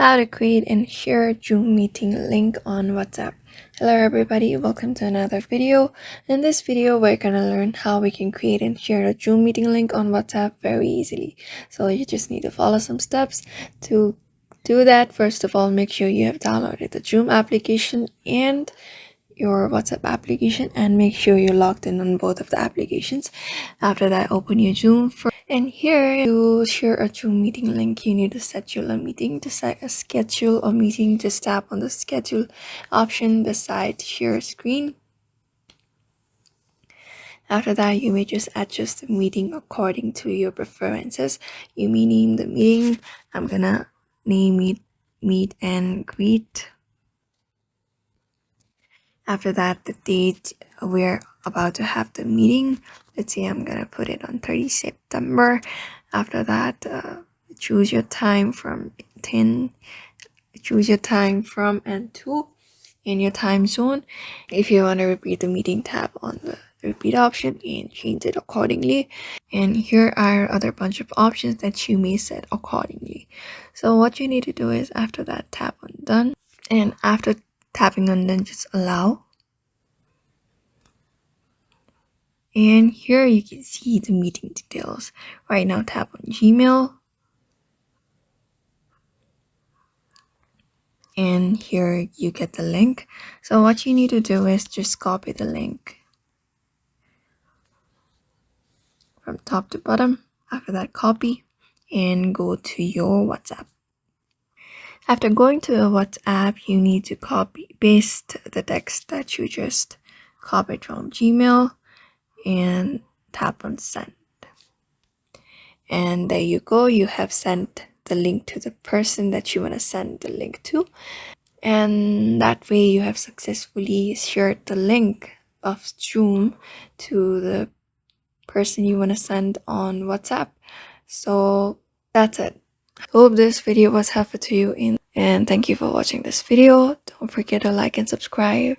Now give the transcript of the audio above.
How to create and share Zoom meeting link on WhatsApp. Hello everybody, welcome to another video. In this video, we're gonna learn how we can create and share a Zoom meeting link on WhatsApp very easily. So you just need to follow some steps. To do that, first of all, make sure you have downloaded the Zoom application and your WhatsApp application, and make sure you're logged in on both of the applications. After that, open your Zoom and here to share a Zoom meeting link, you need to schedule a meeting. To schedule a meeting, just tap on the schedule option beside share screen. After that, you may just adjust the meeting according to your preferences. You may name the meeting. I'm gonna name it meet and greet. After that, the date we're about to have the meeting, let's say I'm gonna put it on 30 September. After that, choose your time from 10, choose your time from and to in your time zone. If you want to repeat the meeting, tap on the repeat option and change it accordingly. And here are other bunch of options that you may set accordingly. So what you need to do is, after that, tap on done, and after tapping on done, just allow. And here you can see the meeting details. Right now, tap on Gmail. And here you get the link. So what you need to do is just copy the link from top to bottom. After that, copy and go to your WhatsApp. After going to your WhatsApp, you need to paste the text that you just copied from Gmail and tap on send. And there you go, you have sent the link to the person that you want to send the link to. And that way you have successfully shared the link of Zoom to the person you want to send on WhatsApp. So that's it. Hope this video was helpful to you, and thank you for watching this video. Don't forget to like and subscribe.